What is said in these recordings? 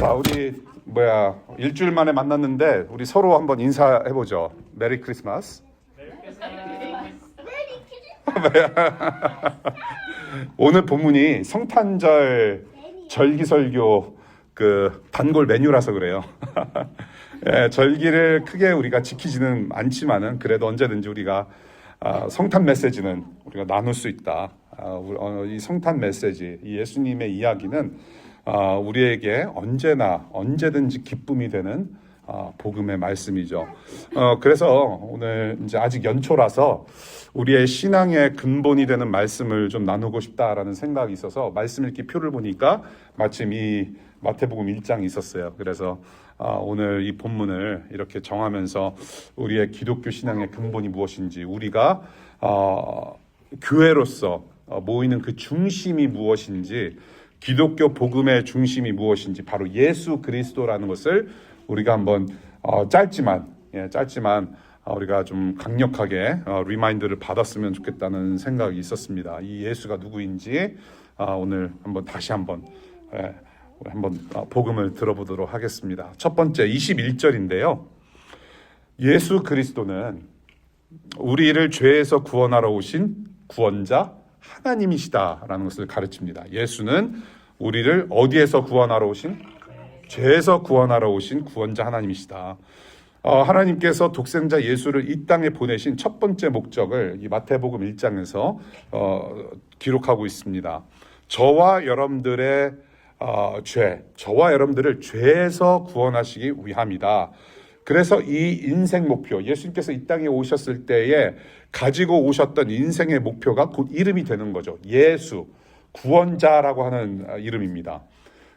자, 우리 일주일 만에 만났는데 우리 서로 한번 인사해 보죠. 메리 크리스마스. 오늘 본문이 성탄절 절기설교 그 단골 메뉴라서 그래요. 예, 절기를 크게 우리가 지키지는 않지만은 그래도 언제든지 우리가 성탄 메시지는 우리가 나눌 수 있다. 이 성탄 메시지, 이 예수님의 이야기는 우리에게 언제든지 기쁨이 되는 복음의 말씀이죠. 그래서 오늘 이제 아직 연초라서 우리의 신앙의 근본이 되는 말씀을 좀 나누고 싶다라는 생각이 있어서 말씀 읽기 표를 보니까 마침 이 마태복음 1장이 있었어요. 그래서 오늘 이 본문을 이렇게 정하면서 우리의 기독교 신앙의 근본이 무엇인지, 우리가 교회로서 모이는 그 중심이 무엇인지, 기독교 복음의 중심이 무엇인지, 바로 예수 그리스도라는 것을 우리가 한번 짧지만 우리가 좀 강력하게 리마인드를 받았으면 좋겠다는 생각이 있었습니다. 이 예수가 누구인지 오늘 다시 한번 복음을 들어보도록 하겠습니다. 첫 번째 21절인데요. 예수 그리스도는 우리를 죄에서 구원하러 오신 구원자 하나님이시다라는 것을 가르칩니다. 예수는 우리를 어디에서 구원하러 오신? 죄에서 구원하러 오신 구원자 하나님이시다. 하나님께서 독생자 예수를 이 땅에 보내신 첫 번째 목적을 이 마태복음 1장에서 기록하고 있습니다. 저와 여러분들의 저와 여러분들을 죄에서 구원하시기 위함이다. 그래서 이 인생 목표, 예수님께서 이 땅에 오셨을 때에 가지고 오셨던 인생의 목표가 곧 이름이 되는 거죠. 예수, 구원자라고 하는 이름입니다.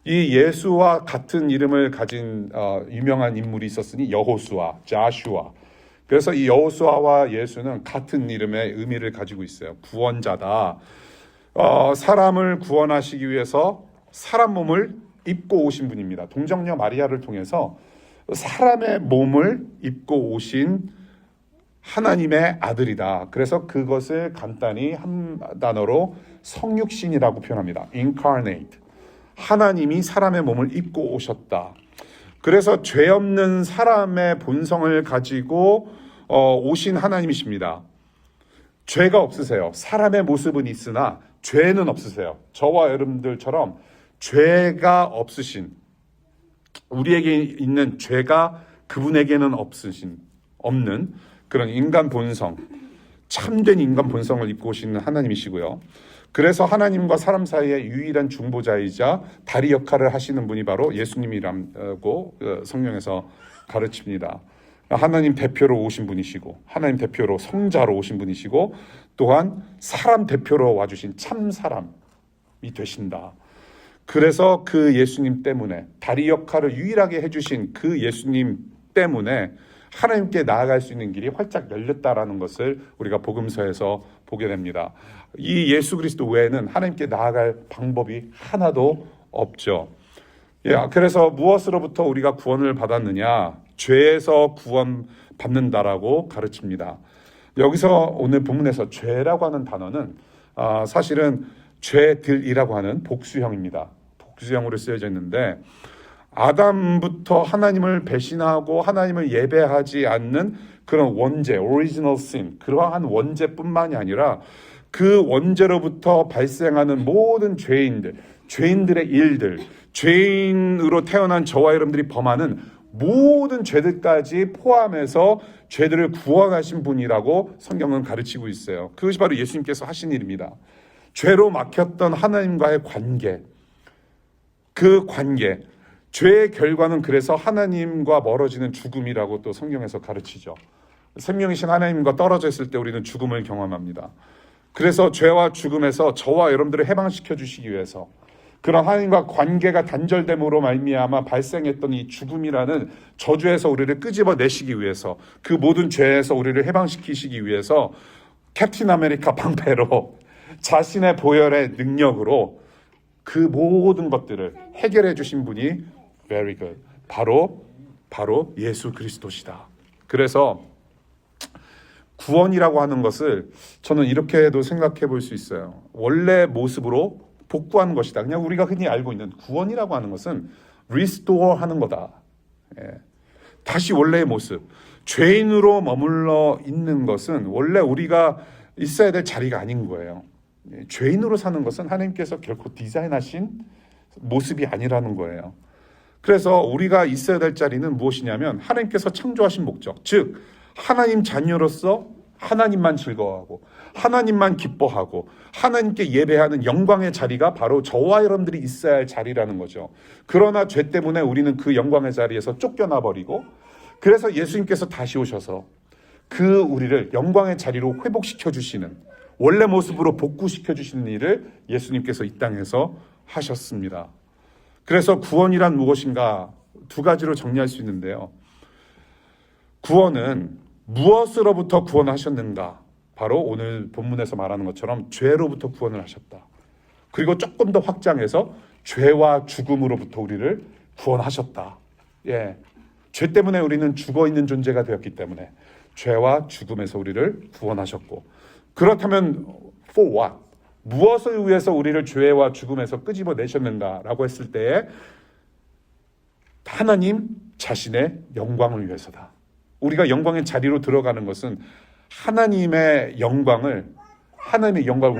이 예수와 같은 이름을 가진 유명한 인물이 있었으니 여호수아, 자슈아. 그래서 이 여호수아와 예수는 같은 이름의 의미를 가지고 있어요. 구원자다. 사람을 구원하시기 위해서 사람 몸을 입고 오신 분입니다. 동정녀 마리아를 통해서 사람의 몸을 입고 오신 하나님의 아들이다. 그래서 그것을 간단히 한 단어로 성육신이라고 표현합니다. incarnate. 하나님이 사람의 몸을 입고 오셨다. 그래서 죄 없는 사람의 본성을 가지고 오신 하나님이십니다. 죄가 없으세요. 사람의 모습은 있으나 죄는 없으세요. 저와 여러분들처럼 죄가 없으신, 우리에게 있는 죄가 그분에게는 없는 그런 인간 본성, 참된 인간 본성을 입고 오시는 하나님이시고요. 그래서 하나님과 사람 사이의 유일한 중보자이자 다리 역할을 하시는 분이 바로 예수님이라고 성경에서 가르칩니다. 하나님 대표로 오신 분이시고, 하나님 대표로 성자로 오신 분이시고, 또한 사람 대표로 와주신 참 사람이 되신다. 그래서 그 예수님 때문에, 다리 역할을 유일하게 해주신 그 예수님 때문에 하나님께 나아갈 수 있는 길이 활짝 열렸다라는 것을 우리가 복음서에서 보게 됩니다. 이 예수 그리스도 외에는 하나님께 나아갈 방법이 하나도 없죠. 그래서 무엇으로부터 우리가 구원을 받았느냐? 죄에서 구원받는다라고 가르칩니다. 여기서 오늘 본문에서 죄라고 하는 단어는 사실은 죄들이라고 하는 복수형입니다. 복수형으로 쓰여져 있는데, 아담부터 하나님을 배신하고 하나님을 예배하지 않는 그런 원죄, original sin, 그러한 원죄뿐만이 아니라 그 원죄로부터 발생하는 모든 죄인들의 일들, 죄인으로 태어난 저와 여러분들이 범하는 모든 죄들까지 포함해서 죄들을 구원하신 분이라고 성경은 가르치고 있어요. 그것이 바로 예수님께서 하신 일입니다. 죄로 막혔던 하나님과의 관계, 그 관계, 죄의 결과는 그래서 하나님과 멀어지는 죽음이라고 또 성경에서 가르치죠. 생명이신 하나님과 떨어져 있을 때 우리는 죽음을 경험합니다. 그래서 죄와 죽음에서 저와 여러분들을 해방시켜 주시기 위해서, 그런 하나님과 관계가 단절됨으로 말미암아 발생했던 이 죽음이라는 저주에서 우리를 끄집어내시기 위해서, 그 모든 죄에서 우리를 해방시키시기 위해서 캡틴 아메리카 방패로 자신의 보혈의 능력으로 그 모든 것들을 해결해 주신 분이 very good. 바로 예수 그리스도시다. 그래서 구원이라고 하는 것을 저는 이렇게도 생각해 볼 수 있어요. 원래 모습으로 복구하는 것이다. 그냥 우리가 흔히 알고 있는 구원이라고 하는 것은 리스토어 하는 거다. 다시 원래의 모습. 죄인으로 머물러 있는 것은 원래 우리가 있어야 될 자리가 아닌 거예요. 죄인으로 사는 것은 하나님께서 결코 디자인하신 모습이 아니라는 거예요. 그래서 우리가 있어야 될 자리는 무엇이냐면 하나님께서 창조하신 목적, 즉 하나님 자녀로서 하나님만 즐거워하고 하나님만 기뻐하고 하나님께 예배하는 영광의 자리가 바로 저와 여러분들이 있어야 할 자리라는 거죠. 그러나 죄 때문에 우리는 그 영광의 자리에서 쫓겨나 버리고, 그래서 예수님께서 다시 오셔서 그 우리를 영광의 자리로 회복시켜 주시는, 원래 모습으로 복구시켜 주시는 일을 예수님께서 이 땅에서 하셨습니다. 그래서 구원이란 무엇인가 두 가지로 정리할 수 있는데요. 구원은 무엇으로부터 구원하셨는가? 바로 오늘 본문에서 말하는 것처럼 죄로부터 구원을 하셨다. 그리고 조금 더 확장해서 죄와 죽음으로부터 우리를 구원하셨다. 죄 때문에 우리는 죽어 있는 존재가 되었기 때문에 죄와 죽음에서 우리를 구원하셨고, 그렇다면 for what? 무엇을 위해서 우리를 죄와 죽음에서 끄집어내셨는가라고 했을 때에 하나님 자신의 영광을 위해서다. 우리가 영광의 자리로 들어가는 것은 하나님의 영광을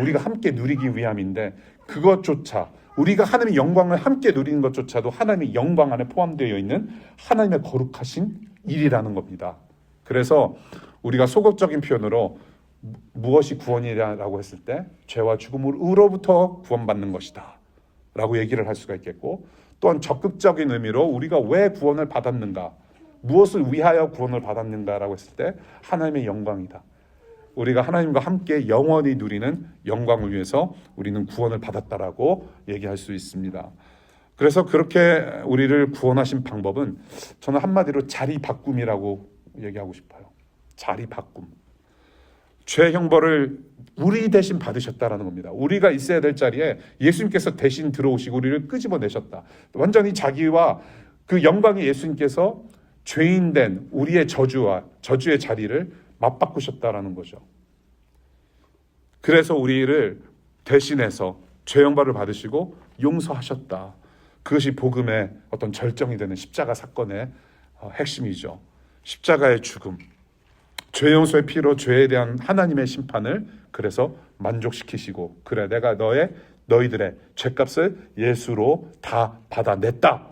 우리가 함께 누리기 위함인데, 그것조차 우리가 하나님의 영광을 함께 누리는 것조차도 하나님의 영광 안에 포함되어 있는 하나님의 거룩하신 일이라는 겁니다. 그래서 우리가 소극적인 표현으로 무엇이 구원이라고 했을 때 죄와 죽음으로부터 구원받는 것이다 라고 얘기를 할 수가 있겠고, 또한 적극적인 의미로 우리가 왜 구원을 받았는가, 무엇을 위하여 구원을 받았는가라고 했을 때 하나님의 영광이다. 우리가 하나님과 함께 영원히 누리는 영광을 위해서 우리는 구원을 받았다라고 얘기할 수 있습니다. 그래서 그렇게 우리를 구원하신 방법은 저는 한마디로 자리 바꿈이라고 얘기하고 싶어요. 자리 바꿈. 죄 형벌을 우리 대신 받으셨다라는 겁니다. 우리가 있어야 될 자리에 예수님께서 대신 들어오시고 우리를 끄집어내셨다. 완전히 자기와 그 영광의 예수님께서 죄인된 우리의 저주의 자리를 맞바꾸셨다라는 거죠. 그래서 우리를 대신해서 죄 형벌을 받으시고 용서하셨다. 그것이 복음의 어떤 절정이 되는 십자가 사건의 핵심이죠. 십자가의 죽음, 죄 용서의 피로 죄에 대한 하나님의 심판을 그래서 만족시키시고, 그래 내가 너희들의 죄값을 예수로 다 받아냈다.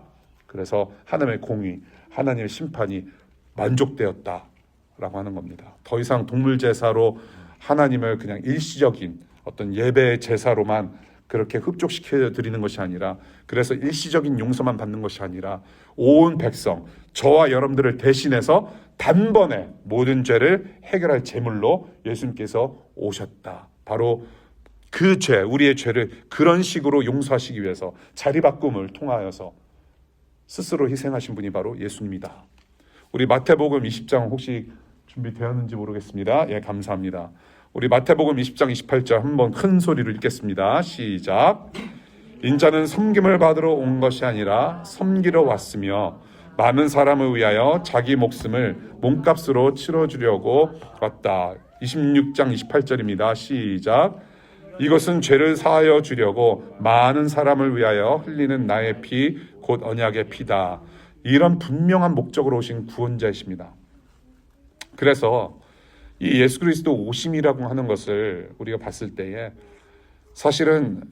그래서 하나님의 공의, 하나님의 심판이 만족되었다 라고 하는 겁니다. 더 이상 동물 제사로 하나님을 그냥 일시적인 어떤 예배 제사로만 그렇게 흡족시켜 드리는 것이 아니라, 그래서 일시적인 용서만 받는 것이 아니라 온 백성, 저와 여러분들을 대신해서 단번에 모든 죄를 해결할 제물로 예수님께서 오셨다. 바로 그 죄, 우리의 죄를 그런 식으로 용서하시기 위해서 자리바꿈을 통하여서 스스로 희생하신 분이 바로 예수님이다. 우리 마태복음 20장 혹시 준비되었는지 모르겠습니다. 감사합니다. 우리 마태복음 20장 28절 한번 큰 소리로 읽겠습니다. 시작. 인자는 섬김을 받으러 온 것이 아니라 섬기러 왔으며 많은 사람을 위하여 자기 목숨을 몸값으로 치러주려고 왔다. 26장 28절입니다. 시작. 이것은 죄를 사하여 주려고 많은 사람을 위하여 흘리는 나의 피, 곧 언약의 피다. 이런 분명한 목적으로 오신 구원자이십니다. 그래서 이 예수 그리스도 오심이라고 하는 것을 우리가 봤을 때에 사실은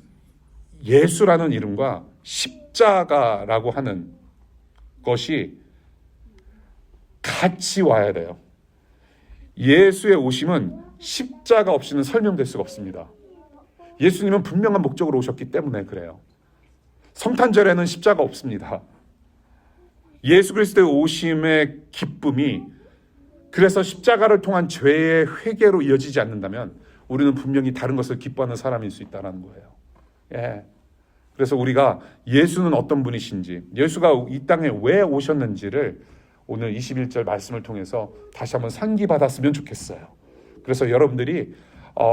예수라는 이름과 십자가라고 하는 것이 같이 와야 돼요. 예수의 오심은 십자가 없이는 설명될 수가 없습니다. 예수님은 분명한 목적으로 오셨기 때문에 그래요. 성탄절에는 십자가 없습니다. 예수 그리스도의 오심의 기쁨이 그래서 십자가를 통한 죄의 회개로 이어지지 않는다면 우리는 분명히 다른 것을 기뻐하는 사람일 수 있다는 거예요. 그래서 우리가 예수는 어떤 분이신지, 예수가 이 땅에 왜 오셨는지를 오늘 21절 말씀을 통해서 다시 한번 상기받았으면 좋겠어요. 그래서 여러분들이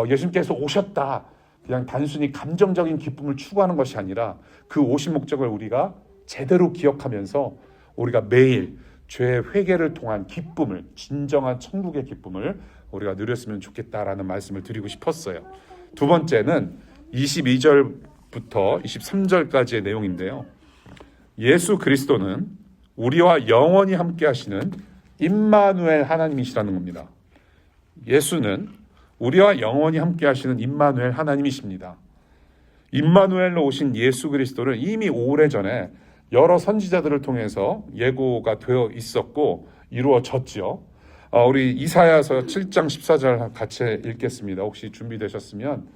예수님께서 오셨다, 그냥 단순히 감정적인 기쁨을 추구하는 것이 아니라 그 오신 목적을 우리가 제대로 기억하면서 우리가 매일 죄의 회개를 통한 기쁨을, 진정한 천국의 기쁨을 우리가 누렸으면 좋겠다라는 말씀을 드리고 싶었어요. 두 번째는 22절부터 23절까지의 내용인데요. 예수 그리스도는 우리와 영원히 함께 하시는 임마누엘 하나님이시라는 겁니다. 예수는 우리와 영원히 함께 하시는 임마누엘 하나님이십니다. 임마누엘로 오신 예수 그리스도를 이미 오래전에 여러 선지자들을 통해서 예고가 되어 있었고 이루어졌죠. 우리 이사야서 7장 14절 같이 읽겠습니다. 혹시 준비되셨으면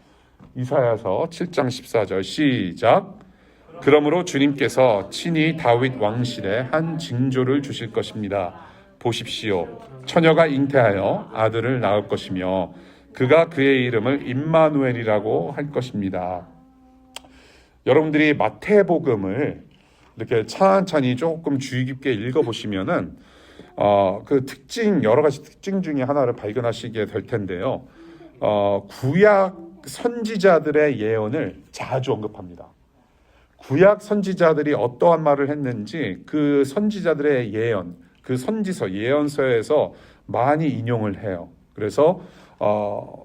이사야서 7장 14절 시작. 그러므로 주님께서 친히 다윗 왕실에 한 징조를 주실 것입니다. 보십시오. 처녀가 잉태하여 아들을 낳을 것이며 그가 그의 이름을 임마누엘이라고 할 것입니다. 여러분들이 마태복음을 이렇게 천천히 조금 주의 깊게 읽어보시면은 그 특징, 여러 가지 특징 중에 하나를 발견하시게 될 텐데요. 구약 선지자들의 예언을 자주 언급합니다. 구약 선지자들이 어떠한 말을 했는지 그 선지자들의 예언, 그 선지서, 예언서에서 많이 인용을 해요. 그래서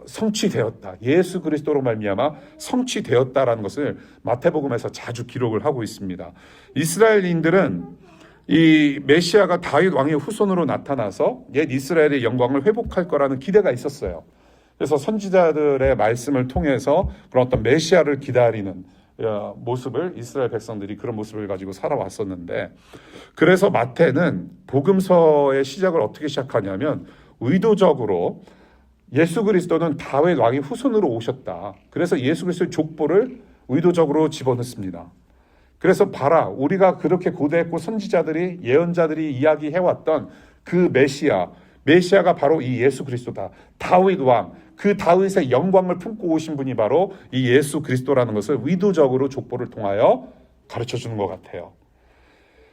성취되었다. 예수 그리스도로 말미암아 성취되었다라는 것을 마태복음에서 자주 기록을 하고 있습니다. 이스라엘인들은 이 메시아가 다윗 왕의 후손으로 나타나서 옛 이스라엘의 영광을 회복할 거라는 기대가 있었어요. 그래서 선지자들의 말씀을 통해서 그런 어떤 메시아를 기다리는 모습을 이스라엘 백성들이 그런 모습을 가지고 살아왔었는데, 그래서 마태는 복음서의 시작을 어떻게 시작하냐면 의도적으로 예수 그리스도는 다윗 왕의 후손으로 오셨다. 그래서 예수 그리스도의 족보를 의도적으로 집어넣습니다. 그래서 봐라, 우리가 그렇게 고대했고 선지자들이 예언자들이 이야기해왔던 그 메시아가 바로 이 예수 그리스도다. 다윗 왕, 그 다윗의 영광을 품고 오신 분이 바로 이 예수 그리스도라는 것을 의도적으로 족보를 통하여 가르쳐주는 것 같아요.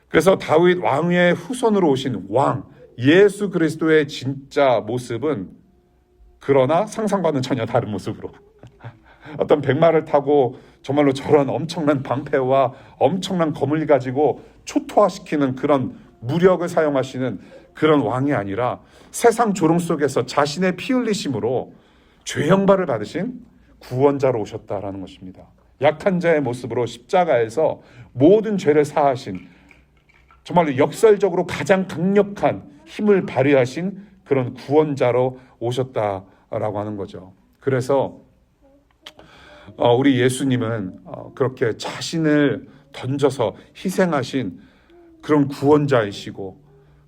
그래서 다윗 왕의 후손으로 오신 왕 예수 그리스도의 진짜 모습은 그러나 상상과는 전혀 다른 모습으로 어떤 백마를 타고 정말로 저런 엄청난 방패와 엄청난 검을 가지고 초토화시키는 그런 무력을 사용하시는 그런 왕이 아니라 세상 조롱 속에서 자신의 피 흘리심으로 죄형벌을 받으신 구원자로 오셨다라는 것입니다. 약한 자의 모습으로 십자가에서 모든 죄를 사하신, 정말로 역설적으로 가장 강력한 힘을 발휘하신 그런 구원자로 오셨다라고 하는 거죠. 그래서 우리 예수님은 그렇게 자신을 던져서 희생하신 그런 구원자이시고,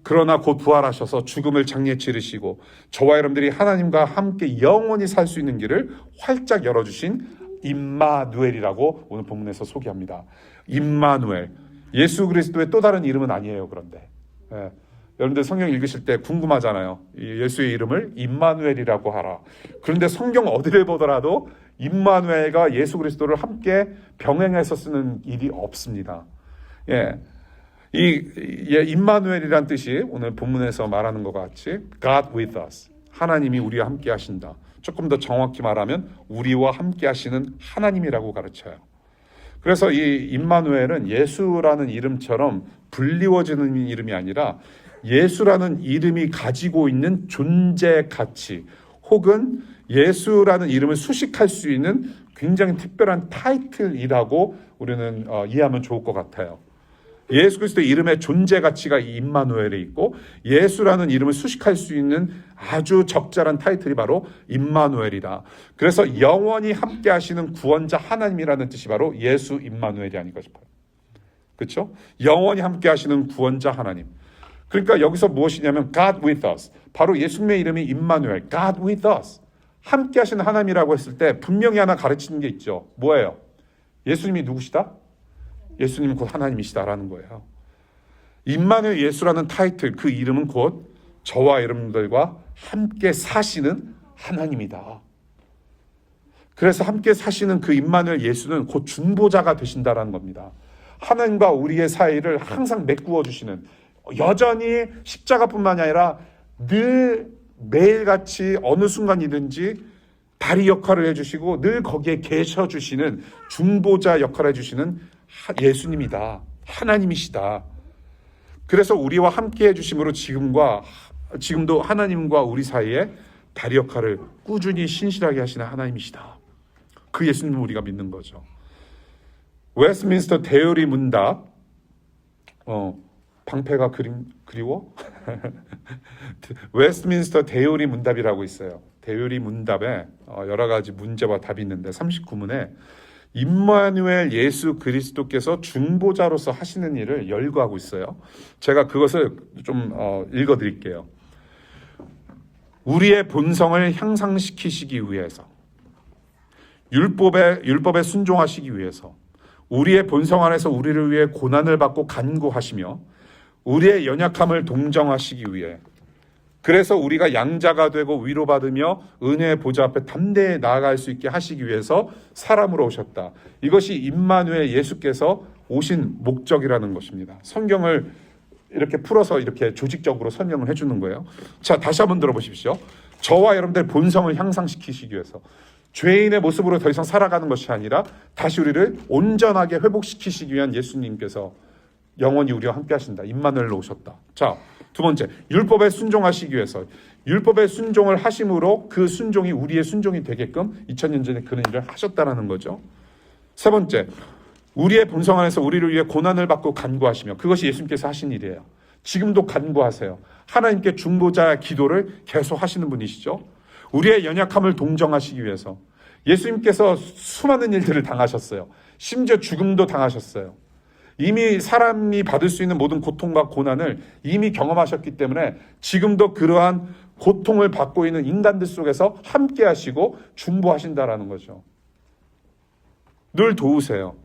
그러나 곧 부활하셔서 죽음을 장례 치르시고 저와 여러분들이 하나님과 함께 영원히 살 수 있는 길을 활짝 열어주신 임마누엘이라고 오늘 본문에서 소개합니다. 임마누엘, 예수 그리스도의 또 다른 이름은 아니에요. 그런데 여러분들 성경 읽으실 때 궁금하잖아요. 예수의 이름을 임마누엘이라고 하라. 그런데 성경 어디를 보더라도 임마누엘과 예수 그리스도를 함께 병행해서 쓰는 일이 없습니다. 임마누엘이란 뜻이 오늘 본문에서 말하는 것 같이 God with us, 하나님이 우리와 함께 하신다. 조금 더 정확히 말하면 우리와 함께 하시는 하나님이라고 가르쳐요. 그래서 이 임마누엘은 예수라는 이름처럼 불리워지는 이름이 아니라 예수라는 이름이 가지고 있는 존재 가치, 혹은 예수라는 이름을 수식할 수 있는 굉장히 특별한 타이틀이라고 우리는 이해하면 좋을 것 같아요. 예수 그리스도의 이름의 존재 가치가 이 임마누엘에 있고, 예수라는 이름을 수식할 수 있는 아주 적절한 타이틀이 바로 임마누엘이다. 그래서 영원히 함께 하시는 구원자 하나님이라는 뜻이 바로 예수 임마누엘이 아닐까 싶어요. 그렇죠? 영원히 함께 하시는 구원자 하나님. 그러니까 여기서 무엇이냐면 God with us. 바로 예수님의 이름이 임마누엘, God with us. 함께 하시는 하나님이라고 했을 때 분명히 하나 가르치는 게 있죠. 뭐예요? 예수님이 누구시다? 예수님은 곧 하나님이시다라는 거예요. 임마누엘 예수라는 타이틀, 그 이름은 곧 저와 여러분들과 함께 사시는 하나님이다. 그래서 함께 사시는 그 임마누엘 예수는 곧 중보자가 되신다라는 겁니다. 하나님과 우리의 사이를 항상 메꾸어 주시는, 여전히 십자가뿐만이 아니라 늘 매일같이 어느 순간이든지 다리 역할을 해주시고 늘 거기에 계셔 주시는 중보자 역할을 해주시는 예수님이다. 하나님이시다. 그래서 우리와 함께 해주심으로 지금도 하나님과 우리 사이에 다리 역할을 꾸준히 신실하게 하시는 하나님이시다. 그 예수님을 우리가 믿는 거죠. 웨스트민스터 대요리 문답 방패가 그리워? 웨스트민스터 대요리 문답이라고 있어요. 대요리 문답에 여러 가지 문제와 답이 있는데 39문에 임마누엘 예수 그리스도께서 중보자로서 하시는 일을 열거하고 있어요. 제가 그것을 좀 읽어드릴게요. 우리의 본성을 향상시키시기 위해서, 율법에 순종하시기 위해서, 우리의 본성 안에서 우리를 위해 고난을 받고 간구하시며 우리의 연약함을 동정하시기 위해, 그래서 우리가 양자가 되고 위로받으며 은혜의 보좌 앞에 담대히 나아갈 수 있게 하시기 위해서 사람으로 오셨다. 이것이 임마누엘 예수께서 오신 목적이라는 것입니다. 성경을 이렇게 풀어서 이렇게 조직적으로 설명을 해주는 거예요. 자, 다시 한번 들어보십시오. 저와 여러분들의 본성을 향상시키시기 위해서, 죄인의 모습으로 더 이상 살아가는 것이 아니라 다시 우리를 온전하게 회복시키시기 위한 예수님께서 영원히 우리와 함께 하신다. 임마누엘로 오셨다. 자, 두 번째, 율법에 순종하시기 위해서, 율법에 순종을 하심으로 그 순종이 우리의 순종이 되게끔 2000년 전에 그런 일을 하셨다라는 거죠. 세 번째, 우리의 본성 안에서 우리를 위해 고난을 받고 간구하시며, 그것이 예수님께서 하신 일이에요. 지금도 간구하세요. 하나님께 중보자 기도를 계속 하시는 분이시죠. 우리의 연약함을 동정하시기 위해서 예수님께서 수많은 일들을 당하셨어요. 심지어 죽음도 당하셨어요. 이미 사람이 받을 수 있는 모든 고통과 고난을 이미 경험하셨기 때문에 지금도 그러한 고통을 받고 있는 인간들 속에서 함께 하시고 중보하신다라는 거죠. 늘 도우세요.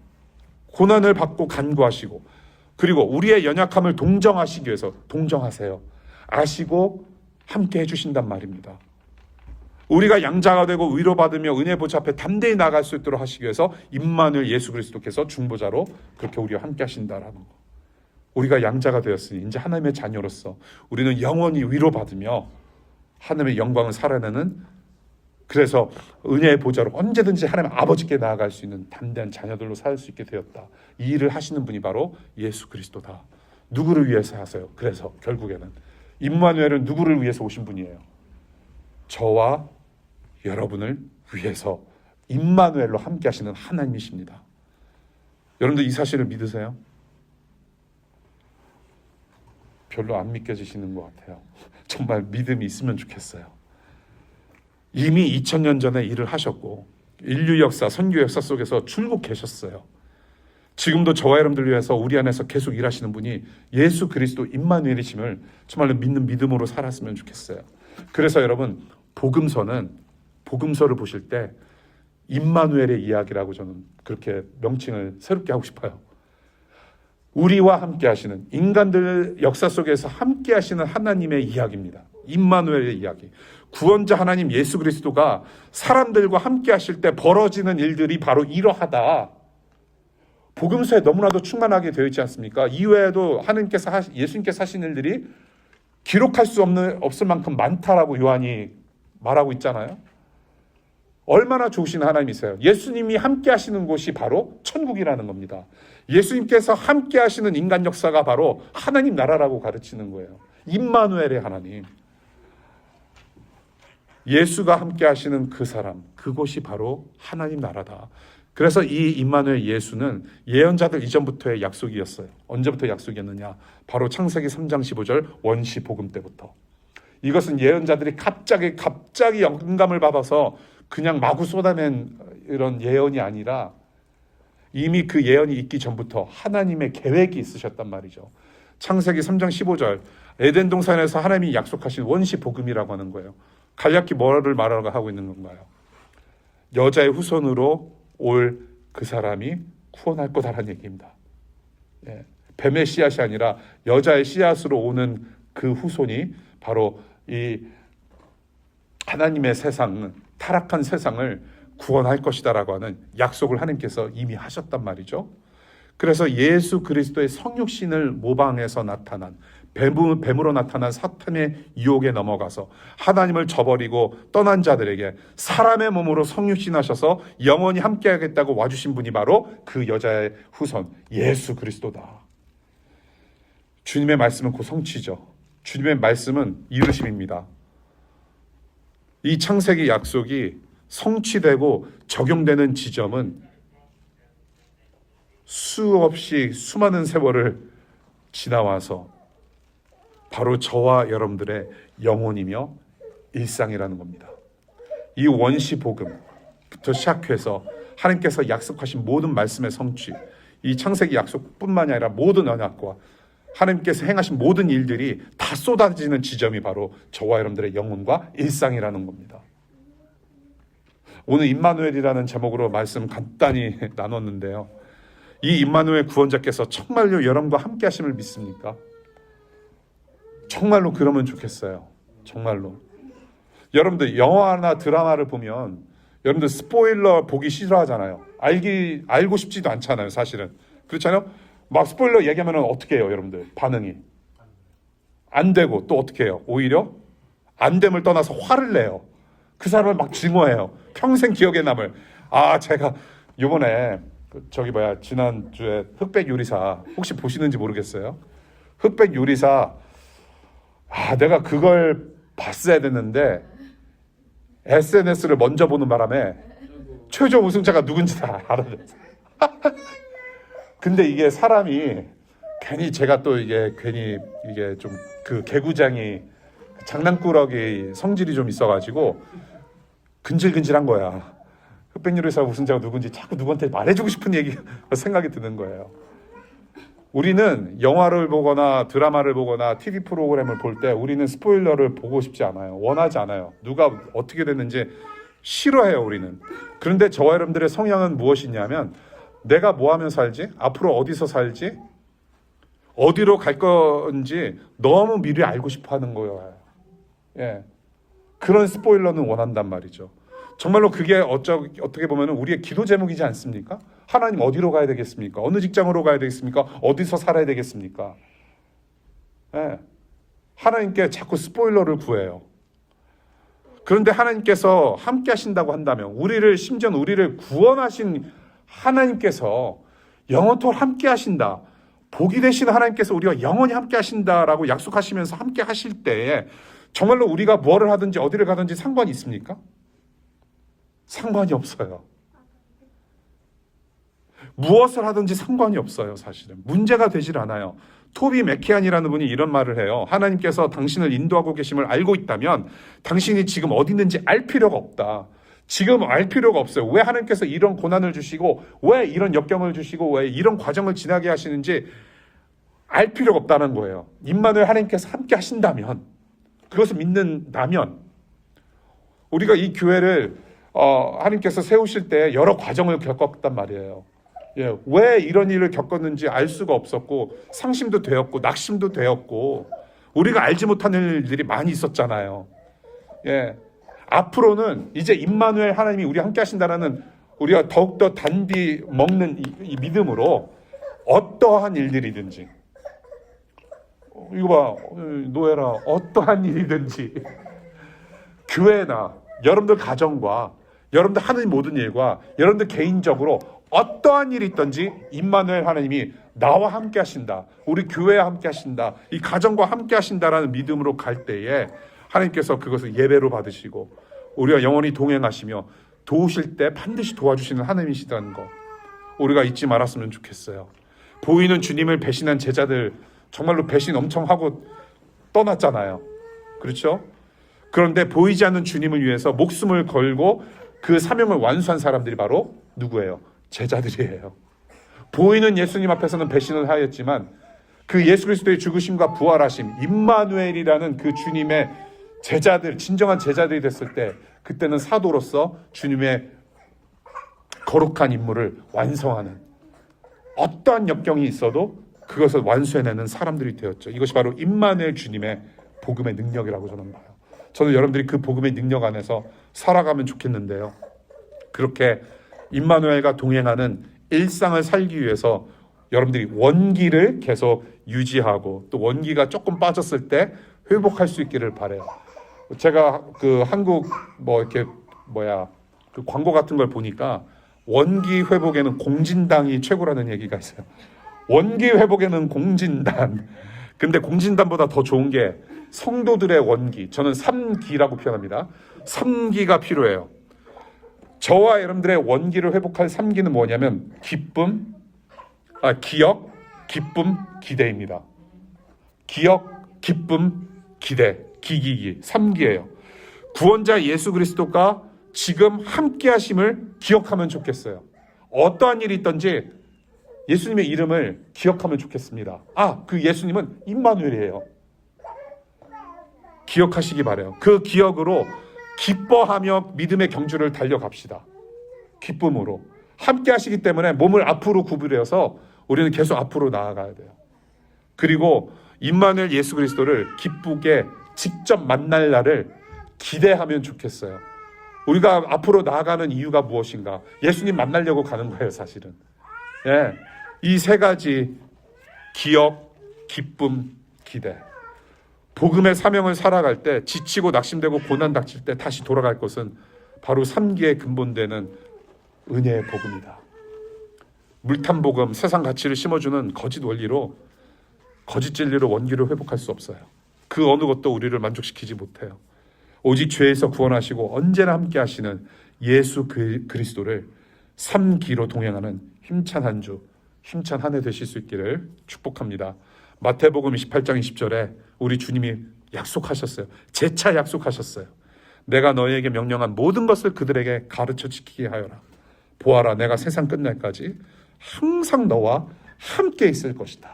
고난을 받고 간구하시고, 그리고 우리의 연약함을 동정하시기 위해서 동정하세요. 아시고 함께 해주신단 말입니다. 우리가 양자가 되고 위로받으며 은혜 보좌 앞에 담대히 나갈 수 있도록 하시기 위해서 임마누엘 예수 그리스도께서 중보자로 그렇게 우리와 함께 하신다라는 거. 우리가 양자가 되었으니 이제 하나님의 자녀로서 우리는 영원히 위로받으며 하나님의 영광을 살아내는, 그래서 은혜의 보좌로 언제든지 하나님 아버지께 나아갈 수 있는 담대한 자녀들로 살 수 있게 되었다. 이 일을 하시는 분이 바로 예수 그리스도다. 누구를 위해서 하세요? 그래서 결국에는 임마누엘은 누구를 위해서 오신 분이에요? 저와 여러분을 위해서 임마누엘로 함께 하시는 하나님이십니다. 여러분들 이 사실을 믿으세요? 별로 안 믿겨지시는 것 같아요. 정말 믿음이 있으면 좋겠어요. 이미 2000년 전에 일을 하셨고 인류 역사, 선교 역사 속에서 줄곧 계셨어요. 지금도 저와 여러분들 위해서 우리 안에서 계속 일하시는 분이 예수 그리스도 임마누엘이심을 정말로 믿는 믿음으로 살았으면 좋겠어요. 그래서 여러분, 복음서를 보실 때 임마누엘의 이야기라고 저는 그렇게 명칭을 새롭게 하고 싶어요. 우리와 함께 하시는, 인간들 역사 속에서 함께 하시는 하나님의 이야기입니다. 임마누엘의 이야기. 구원자 하나님 예수 그리스도가 사람들과 함께 하실 때 벌어지는 일들이 바로 이러하다. 복음서에 너무나도 충만하게 되어 있지 않습니까? 이외에도 예수님께서 하신 일들이 기록할 수 없을 만큼 많다라고 요한이 말하고 있잖아요. 얼마나 좋으신 하나님이세요. 예수님이 함께 하시는 곳이 바로 천국이라는 겁니다. 예수님께서 함께 하시는 인간 역사가 바로 하나님 나라라고 가르치는 거예요. 임마누엘의 하나님. 예수가 함께 하시는 그 사람, 그곳이 바로 하나님 나라다. 그래서 이 임마누엘 예수는 예언자들 이전부터의 약속이었어요. 언제부터 약속이었느냐? 바로 창세기 3장 15절 원시 복음 때부터. 이것은 예언자들이 갑자기 영감을 받아서 그냥 마구 쏟아낸 이런 예언이 아니라 이미 그 예언이 있기 전부터 하나님의 계획이 있으셨단 말이죠. 창세기 3장 15절 에덴 동산에서 하나님이 약속하신 원시 복음이라고 하는 거예요. 간략히 뭐를 말하고 하고 있는 건가요? 여자의 후손으로 올 그 사람이 구원할 거다라는 얘기입니다. 예. 뱀의 씨앗이 아니라 여자의 씨앗으로 오는 그 후손이 바로 이 하나님의 세상, 타락한 세상을 구원할 것이다라고 하는 약속을 하나님께서 이미 하셨단 말이죠. 그래서 예수 그리스도의 성육신을 모방해서 나타난 뱀으로 나타난 사탄의 유혹에 넘어가서 하나님을 저버리고 떠난 자들에게 사람의 몸으로 성육신하셔서 영원히 함께하겠다고 와주신 분이 바로 그 여자의 후손 예수 그리스도다. 주님의 말씀은 곧 성취죠. 주님의 말씀은 이루심입니다. 이 창세기 약속이 성취되고 적용되는 지점은 수없이 수많은 세월을 지나와서 바로 저와 여러분들의 영혼이며 일상이라는 겁니다. 이 원시 복음부터 시작해서 하나님께서 약속하신 모든 말씀의 성취, 이 창세기 약속뿐만이 아니라 모든 언약과 하나님께서 행하신 모든 일들이 다 쏟아지는 지점이 바로 저와 여러분들의 영혼과 일상이라는 겁니다. 오늘 임마누엘이라는 제목으로 말씀 간단히 나눴는데요. 이 임마누엘 구원자께서 정말로 여러분과 함께 하심을 믿습니까? 정말로 그러면 좋겠어요. 정말로. 여러분들 영화나 드라마를 보면 여러분들 스포일러 보기 싫어하잖아요. 알고 싶지도 않잖아요, 사실은. 그렇잖아요? 막 스포일러 얘기하면 어떻게 해요, 여러분들? 반응이. 안 되고 또 어떻게 해요? 오히려 안 됨을 떠나서 화를 내요. 그 사람을 막 증오해요. 평생 기억에 남을. 제가 요번에 지난주에 흑백 요리사 혹시 보시는지 모르겠어요. 흑백 요리사 내가 그걸 봤어야 됐는데 SNS를 먼저 보는 바람에 최종 우승자가 누군지 다 알아냈어요. 근데 이게 사람이 괜히 제가 또 이게 좀 그 개구장이 장난꾸러기 성질이 좀 있어가지고 근질근질한 거야. 흑백요리사 우승자가 누군지 자꾸 누구한테 말해주고 싶은 생각이 드는 거예요. 우리는 영화를 보거나 드라마를 보거나 TV 프로그램을 볼 때 우리는 스포일러를 보고 싶지 않아요. 원하지 않아요. 누가 어떻게 됐는지 싫어해요, 우리는. 그런데 저와 여러분들의 성향은 무엇이냐면 내가 뭐 하면 살지? 앞으로 어디서 살지? 어디로 갈 건지 너무 미리 알고 싶어 하는 거예요. 예. 그런 스포일러는 원한단 말이죠. 정말로 그게 어떻게 보면 우리의 기도 제목이지 않습니까? 하나님 어디로 가야 되겠습니까? 어느 직장으로 가야 되겠습니까? 어디서 살아야 되겠습니까? 예. 하나님께 자꾸 스포일러를 구해요. 그런데 하나님께서 함께 하신다고 한다면 심지어 우리를 구원하신 하나님께서 영원토록 함께 하신다. 복이 되신 하나님께서 우리와 영원히 함께 하신다라고 약속하시면서 함께 하실 때에 정말로 우리가 뭐를 하든지 어디를 가든지 상관이 있습니까? 상관이 없어요. 무엇을 하든지 상관이 없어요, 사실은. 문제가 되질 않아요. 토비 맥키안이라는 분이 이런 말을 해요. 하나님께서 당신을 인도하고 계심을 알고 있다면 당신이 지금 어디 있는지 알 필요가 없다. 지금 알 필요가 없어요. 왜 하나님께서 이런 고난을 주시고 왜 이런 역경을 주시고 왜 이런 과정을 지나게 하시는지 알 필요가 없다는 거예요. 임마누엘 하나님께서 함께 하신다면, 그것을 믿는다면 우리가 이 교회를 하나님께서 세우실 때 여러 과정을 겪었단 말이에요. 예, 왜 이런 일을 겪었는지 알 수가 없었고 상심도 되었고 낙심도 되었고 우리가 알지 못하는 일들이 많이 있었잖아요. 예, 앞으로는 이제 임마누엘 하나님이 우리 함께 하신다는 우리가 더욱더 단디 먹는 이 믿음으로 어떠한 일들이든지 이거 봐, 노예라, 어떠한 일이든지 교회나 여러분들 가정과 여러분들 하는 모든 일과 여러분들 개인적으로 어떠한 일이 있든지 임마누엘 하나님이 나와 함께 하신다, 우리 교회와 함께 하신다, 이 가정과 함께 하신다라는 믿음으로 갈 때에 하나님께서 그것을 예배로 받으시고 우리와 영원히 동행하시며 도우실 때 반드시 도와주시는 하나님이시다는 거 우리가 잊지 말았으면 좋겠어요. 보이는 주님을 배신한 제자들 정말로 배신 엄청 하고 떠났잖아요. 그렇죠? 그런데 보이지 않는 주님을 위해서 목숨을 걸고 그 사명을 완수한 사람들이 바로 누구예요? 제자들이에요. 보이는 예수님 앞에서는 배신을 하였지만 그 예수 그리스도의 죽으심과 부활하심, 임마누엘이라는 그 주님의 제자들, 진정한 제자들이 됐을 때 그때는 사도로서 주님의 거룩한 임무를 완성하는, 어떠한 역경이 있어도 그것을 완수해내는 사람들이 되었죠. 이것이 바로 임마누엘 주님의 복음의 능력이라고 저는 봐요. 저는 여러분들이 그 복음의 능력 안에서 살아가면 좋겠는데요. 그렇게 임마누엘과 동행하는 일상을 살기 위해서 여러분들이 원기를 계속 유지하고 또 원기가 조금 빠졌을 때 회복할 수 있기를 바라요. 제가 그 한국 그 광고 같은 걸 보니까 원기 회복에는 공진당이 최고라는 얘기가 있어요. 원기 회복에는 공진단. 근데 공진단보다 더 좋은 게 성도들의 원기. 저는 3기라고 표현합니다. 3기가 필요해요. 저와 여러분들의 원기를 회복할 3기는 뭐냐면 기쁨, 기억, 기쁨, 기대입니다. 기억, 기쁨, 기대, 기기기 3기예요. 구원자 예수 그리스도가 지금 함께 하심을 기억하면 좋겠어요. 어떠한 일이 있든지 예수님의 이름을 기억하면 좋겠습니다. 그 예수님은 임마누엘이에요. 기억하시기 바라요. 그 기억으로 기뻐하며 믿음의 경주를 달려갑시다. 기쁨으로. 함께 하시기 때문에 몸을 앞으로 구부려서 우리는 계속 앞으로 나아가야 돼요. 그리고 임마누엘 예수 그리스도를 기쁘게 직접 만날 날을 기대하면 좋겠어요. 우리가 앞으로 나아가는 이유가 무엇인가? 예수님 만나려고 가는 거예요, 사실은. 예, 이 세 가지 기억, 기쁨, 기대. 복음의 사명을 살아갈 때 지치고 낙심되고 고난 닥칠 때 다시 돌아갈 것은 바로 3기의 근본되는 은혜의 복음이다. 물탄 복음, 세상 가치를 심어주는 거짓 원리로, 거짓 진리로 원기를 회복할 수 없어요. 그 어느 것도 우리를 만족시키지 못해요. 오직 죄에서 구원하시고 언제나 함께 하시는 예수 그리스도를 3기로 동행하는 힘찬 한 주, 힘찬 한 해 되실 수 있기를 축복합니다. 마태복음 28장 20절에 우리 주님이 약속하셨어요. 재차 약속하셨어요. 내가 너희에게 명령한 모든 것을 그들에게 가르쳐 지키게 하여라. 보아라, 내가 세상 끝날까지 항상 너와 함께 있을 것이다.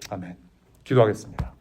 아멘. 기도하겠습니다.